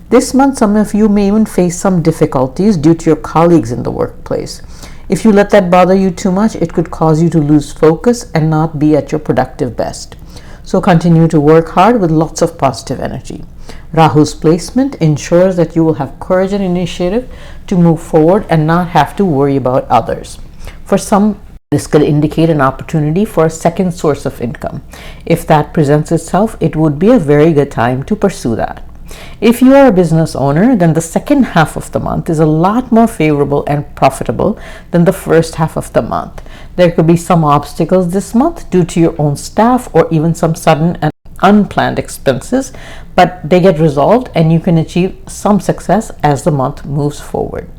This month, some of you may even face some difficulties due to your colleagues in the workplace. If you let that bother you too much, it could cause you to lose focus and not be at your productive best. So continue to work hard with lots of positive energy. Rahu's placement ensures that you will have courage and initiative to move forward and not have to worry about others. For some, this could indicate an opportunity for a second source of income. If that presents itself, it would be a very good time to pursue that. If you are a business owner, then the second half of the month is a lot more favorable and profitable than the first half of the month. There could be some obstacles this month due to your own staff or even some sudden and unplanned expenses, but they get resolved and you can achieve some success as the month moves forward.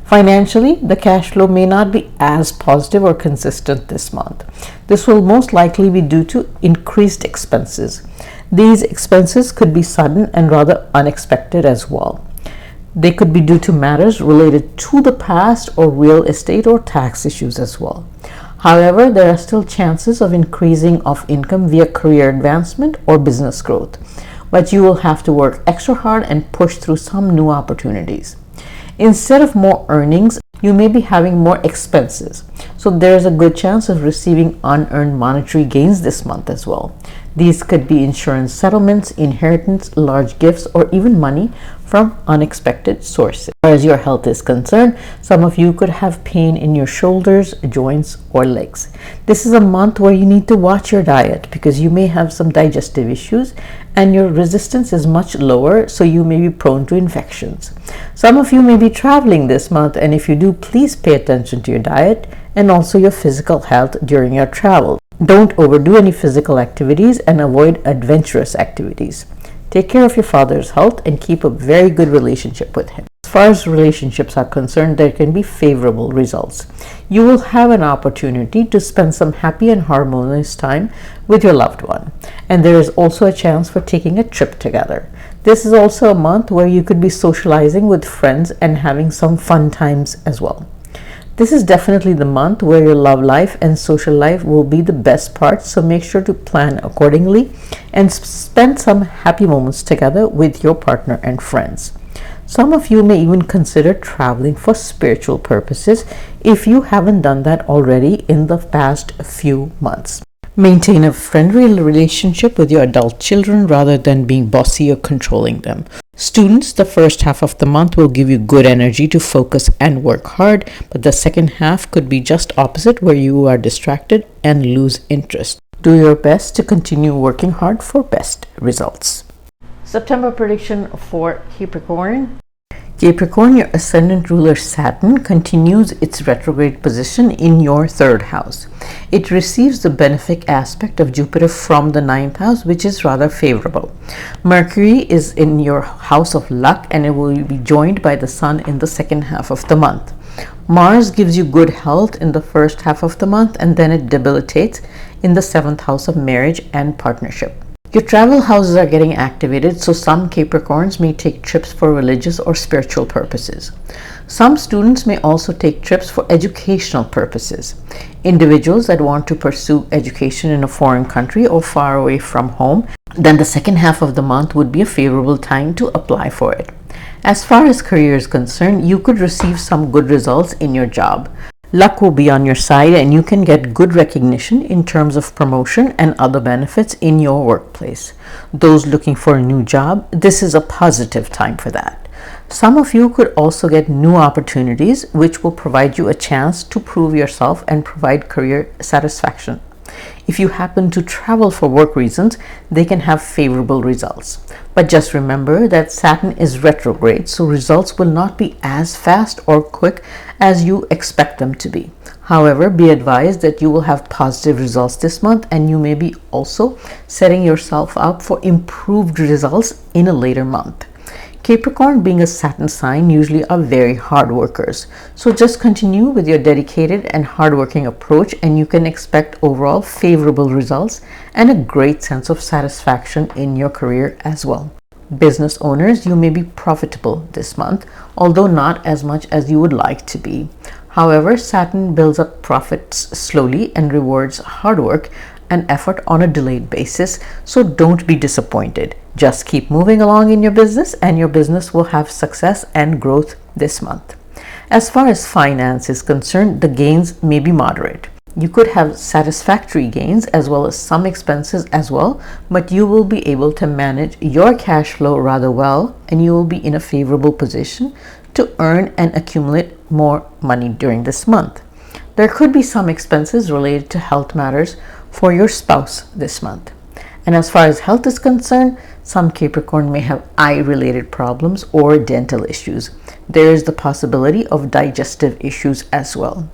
Financially, the cash flow may not be as positive or consistent this month. This will most likely be due to increased expenses. These expenses could be sudden and rather unexpected as well. They could be due to matters related to the past or real estate or tax issues as well. However, there are still chances of increasing of income via career advancement or business growth, but you will have to work extra hard and push through some new opportunities. Instead of more earnings, you may be having more expenses. So there's a good chance of receiving unearned monetary gains this month as well. These could be insurance settlements, inheritance, large gifts, or even money from unexpected sources. As far as your health is concerned, some of you could have pain in your shoulders, joints, or legs. This is a month where you need to watch your diet because you may have some digestive issues and your resistance is much lower, so you may be prone to infections. Some of you may be traveling this month, and if you do, please pay attention to your diet and also your physical health during your travel. Don't overdo any physical activities and avoid adventurous activities. Take care of your father's health and keep a very good relationship with him. As far as relationships are concerned, there can be favorable results. You will have an opportunity to spend some happy and harmonious time with your loved one. And there is also a chance for taking a trip together. This is also a month where you could be socializing with friends and having some fun times as well. This is definitely the month where your love life and social life will be the best part, so make sure to plan accordingly and spend some happy moments together with your partner and friends. Some of you may even consider traveling for spiritual purposes if you haven't done that already in the past few months. Maintain a friendly relationship with your adult children rather than being bossy or controlling them. Students, the first half of the month will give you good energy to focus and work hard, but the second half could be just opposite, where you are distracted and lose interest. Do your best to continue working hard for best results. September prediction for Capricorn. Capricorn, your ascendant ruler Saturn continues its retrograde position in your third house. It receives the benefic aspect of Jupiter from the ninth house, which is rather favorable. Mercury is in your house of luck and it will be joined by the sun in the second half of the month. Mars gives you good health in the first half of the month and then it debilitates in the seventh house of marriage and partnership. Your travel houses are getting activated, so some Capricorns may take trips for religious or spiritual purposes. Some students may also take trips for educational purposes. Individuals that want to pursue education in a foreign country or far away from home, then the second half of the month would be a favorable time to apply for it. As far as career is concerned, you could receive some good results in your job. Luck will be on your side and you can get good recognition in terms of promotion and other benefits in your workplace. Those looking for a new job, this is a positive time for that. Some of you could also get new opportunities which will provide you a chance to prove yourself and provide career satisfaction. If you happen to travel for work reasons, they can have favorable results. But just remember that Saturn is retrograde, so results will not be as fast or quick as you expect them to be. However, be advised that you will have positive results this month and you may be also setting yourself up for improved results in a later month. Capricorn, being a Saturn sign, usually are very hard workers. So just continue with your dedicated and hardworking approach and you can expect overall favorable results and a great sense of satisfaction in your career as well. Business owners, you may be profitable this month, although not as much as you would like to be. However, Saturn builds up profits slowly and rewards hard work and effort on a delayed basis, so don't be disappointed. Just keep moving along in your business and your business will have success and growth this month. As far as finance is concerned, the gains may be moderate. You could have satisfactory gains as well as some expenses as well, but you will be able to manage your cash flow rather well and you will be in a favorable position to earn and accumulate more money during this month. There could be some expenses related to health matters for your spouse this month. And as far as health is concerned, some Capricorn may have eye-related problems or dental issues. There is the possibility of digestive issues as well.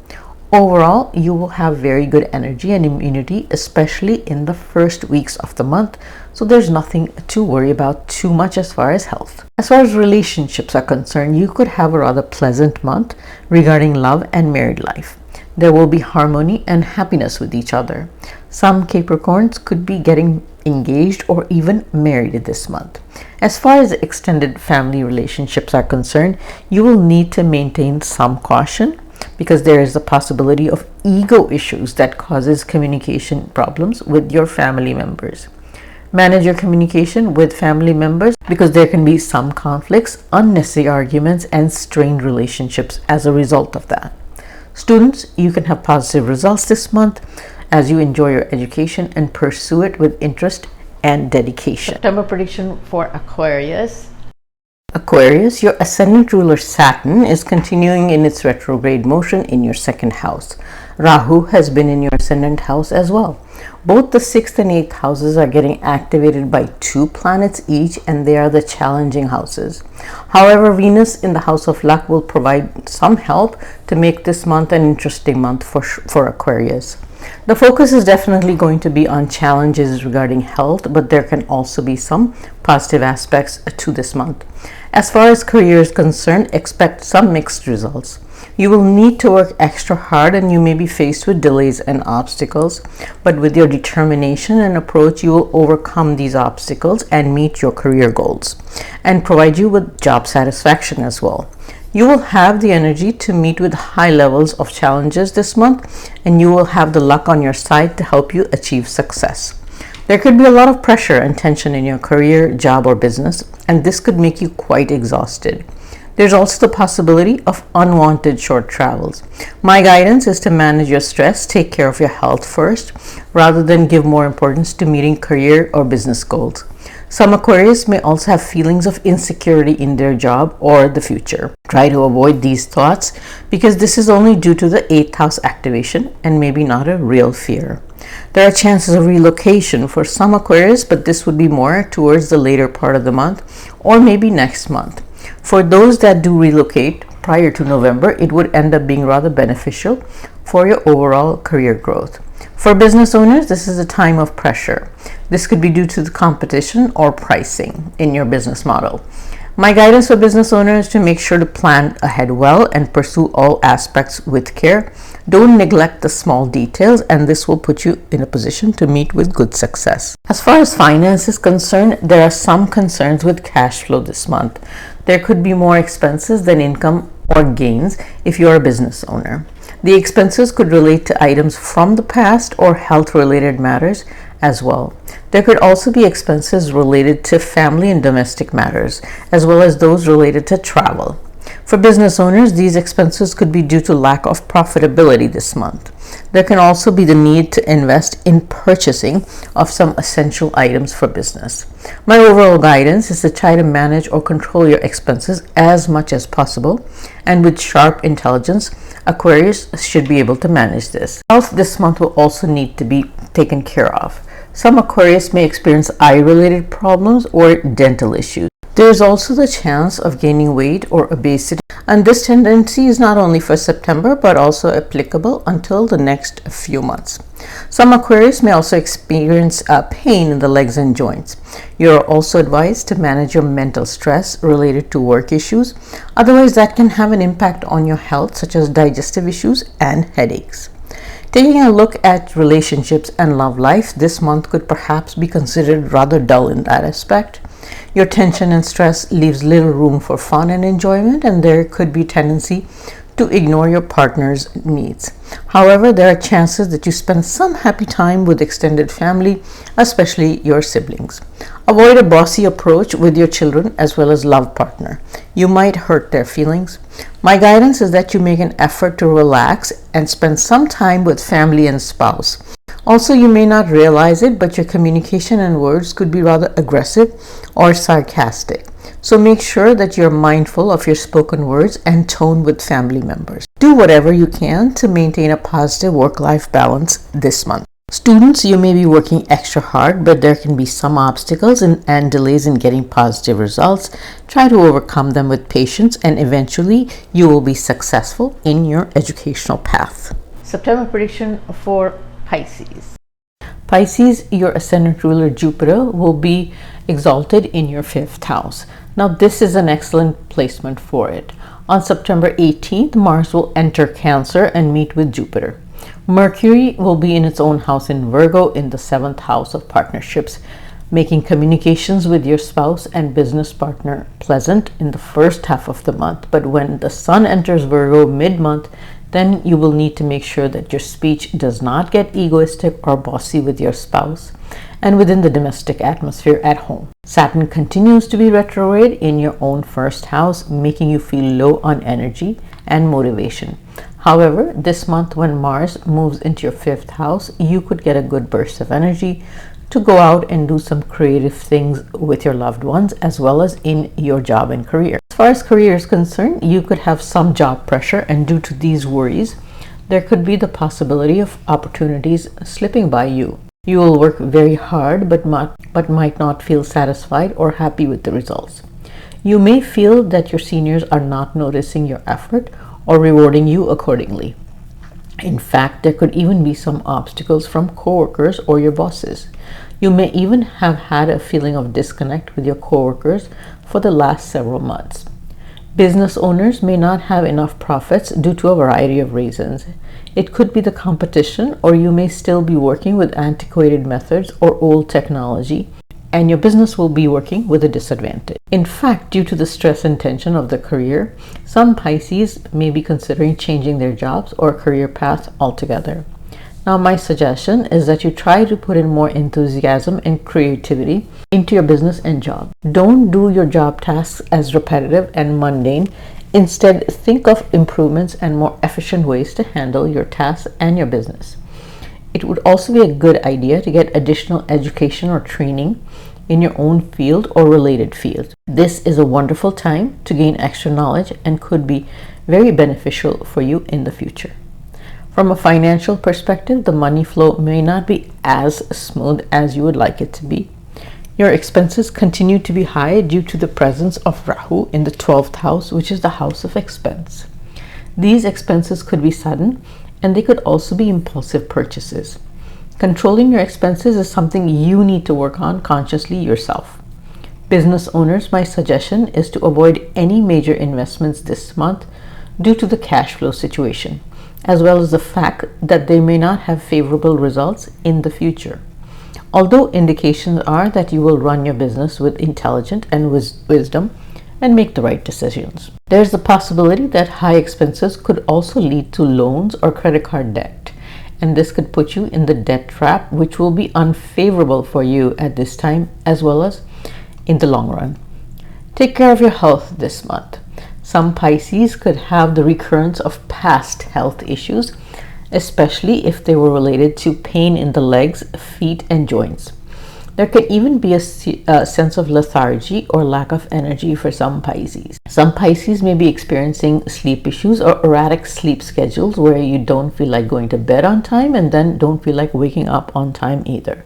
Overall, you will have very good energy and immunity, especially in the first weeks of the month. So there's nothing to worry about too much as far as health. As far as relationships are concerned, you could have a rather pleasant month regarding love and married life. There will be harmony and happiness with each other. Some Capricorns could be getting engaged or even married this month. As far as extended family relationships are concerned, you will need to maintain some caution because there is a possibility of ego issues that causes communication problems with your family members. Manage your communication with family members because there can be some conflicts, unnecessary arguments, and strained relationships as a result of that. Students, you can have positive results this month as you enjoy your education and pursue it with interest and dedication. September prediction for Aquarius. Aquarius, your ascendant ruler Saturn is continuing in its retrograde motion in your second house. Rahu has been in your ascendant house as well. Both the 6th and 8th houses are getting activated by 2 planets each, and they are the challenging houses. However, Venus in the house of luck will provide some help to make this month an interesting month for Aquarius. The focus is definitely going to be on challenges regarding health, but there can also be some positive aspects to this month. As far as career is concerned, expect some mixed results. You will need to work extra hard and you may be faced with delays and obstacles, but with your determination and approach, you will overcome these obstacles and meet your career goals and provide you with job satisfaction as well. You will have the energy to meet with high levels of challenges this month, and you will have the luck on your side to help you achieve success. There could be a lot of pressure and tension in your career, job, or business, and this could make you quite exhausted. There's also the possibility of unwanted short travels. My guidance is to manage your stress, take care of your health first, rather than give more importance to meeting career or business goals. Some Aquarius may also have feelings of insecurity in their job or the future. Try to avoid these thoughts because this is only due to the 8th house activation and maybe not a real fear. There are chances of relocation for some Aquarius, but this would be more towards the later part of the month or maybe next month. For those that do relocate prior to November, it would end up being rather beneficial for your overall career growth. For business owners, this is a time of pressure. This could be due to the competition or pricing in your business model. My guidance for business owners is to make sure to plan ahead well and pursue all aspects with care. Don't neglect the small details, and this will put you in a position to meet with good success. As far as finance is concerned, there are some concerns with cash flow this month. There could be more expenses than income or gains if you are a business owner. The expenses could relate to items from the past or health-related matters as well. There could also be expenses related to family and domestic matters, as well as those related to travel. For business owners, these expenses could be due to lack of profitability this month. There can also be the need to invest in purchasing of some essential items for business. My overall guidance is to try to manage or control your expenses as much as possible, and with sharp intelligence, Aquarius should be able to manage this. Health this month will also need to be taken care of. Some Aquarius may experience eye-related problems or dental issues. There is also the chance of gaining weight or obesity, and this tendency is not only for September but also applicable until the next few months. Some Aquarius may also experience pain in the legs and joints. You are also advised to manage your mental stress related to work issues, otherwise that can have an impact on your health, such as digestive issues and headaches. Taking a look at relationships and love life, this month could perhaps be considered rather dull in that aspect. Your tension and stress leaves little room for fun and enjoyment, and there could be tendency to ignore your partner's needs. However, there are chances that you spend some happy time with extended family, especially your siblings. Avoid a bossy approach with your children as well as love partner. You might hurt their feelings. My guidance is that you make an effort to relax and spend some time with family and spouse. Also, you may not realize it, but your communication and words could be rather aggressive or sarcastic. So make sure that you're mindful of your spoken words and tone with family members. Do whatever you can to maintain a positive work-life balance this month. Students, you may be working extra hard, but there can be some obstacles and delays in getting positive results. Try to overcome them with patience, and eventually you will be successful in your educational path. September prediction for Pisces. Pisces, your ascendant ruler Jupiter will be exalted in your 5th house. Now this is an excellent placement for it. On September 18th, Mars will enter Cancer and meet with Jupiter. Mercury will be in its own house in Virgo in the 7th house of partnerships, making communications with your spouse and business partner pleasant in the first half of the month. But when the Sun enters Virgo mid-month, then you will need to make sure that your speech does not get egoistic or bossy with your spouse and within the domestic atmosphere at home. Saturn continues to be retrograde in your own 1st house, making you feel low on energy and motivation. However, this month when Mars moves into your 5th house, you could get a good burst of energy to go out and do some creative things with your loved ones as well as in your job and career. As far as career is concerned, you could have some job pressure, and due to these worries, there could be the possibility of opportunities slipping by you. You will work very hard but might not feel satisfied or happy with the results. You may feel that your seniors are not noticing your effort or rewarding you accordingly. In fact, there could even be some obstacles from coworkers or your bosses. You may even have had a feeling of disconnect with your coworkers for the last several months. Business owners may not have enough profits due to a variety of reasons. It could be the competition, or you may still be working with antiquated methods or old technology, and your business will be working with a disadvantage. In fact, due to the stress and tension of the career, some Pisces may be considering changing their jobs or career path altogether. Now, my suggestion is that you try to put in more enthusiasm and creativity into your business and job. Don't do your job tasks as repetitive and mundane. Instead, think of improvements and more efficient ways to handle your tasks and your business. It would also be a good idea to get additional education or training in your own field or related field. This is a wonderful time to gain extra knowledge and could be very beneficial for you in the future. From a financial perspective, the money flow may not be as smooth as you would like it to be. Your expenses continue to be high due to the presence of Rahu in the 12th house, which is the house of expense. These expenses could be sudden, and they could also be impulsive purchases. Controlling your expenses is something you need to work on consciously yourself. Business owners, my suggestion is to avoid any major investments this month due to the cash flow situation, as well as the fact that they may not have favorable results in the future. Although indications are that you will run your business with intelligence and wisdom and make the right decisions. There's the possibility that high expenses could also lead to loans or credit card debt, and this could put you in the debt trap, which will be unfavorable for you at this time as well as in the long run. Take care of your health this month. Some Pisces could have the recurrence of past health issues, especially if they were related to pain in the legs, feet, and joints. There could even be a sense of lethargy or lack of energy for some Pisces. Some Pisces may be experiencing sleep issues or erratic sleep schedules where you don't feel like going to bed on time and then don't feel like waking up on time either.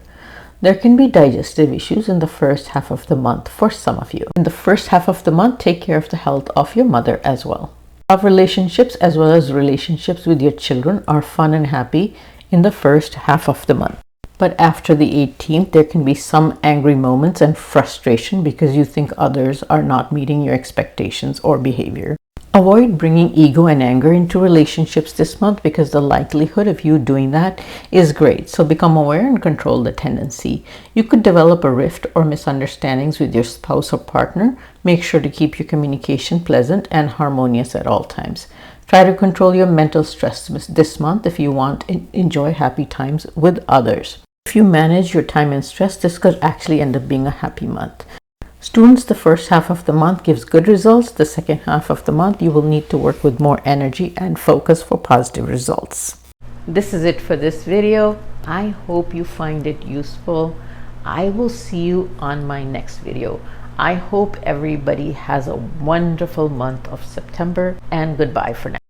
There can be digestive issues in the first half of the month for some of you. In the first half of the month, take care of the health of your mother as well. Love relationships as well as relationships with your children are fun and happy in the first half of the month. But after the 18th, there can be some angry moments and frustration because you think others are not meeting your expectations or behavior. Avoid bringing ego and anger into relationships this month because the likelihood of you doing that is great. So become aware and control the tendency. You could develop a rift or misunderstandings with your spouse or partner. Make sure to keep your communication pleasant and harmonious at all times. Try to control your mental stress this month if you want to enjoy happy times with others. If you manage your time and stress, this could actually end up being a happy month. Students, the first half of the month gives good results. The second half of the month, you will need to work with more energy and focus for positive results. This is it for this video. I hope you find it useful. I will see you on my next video. I hope everybody has a wonderful month of September, and goodbye for now.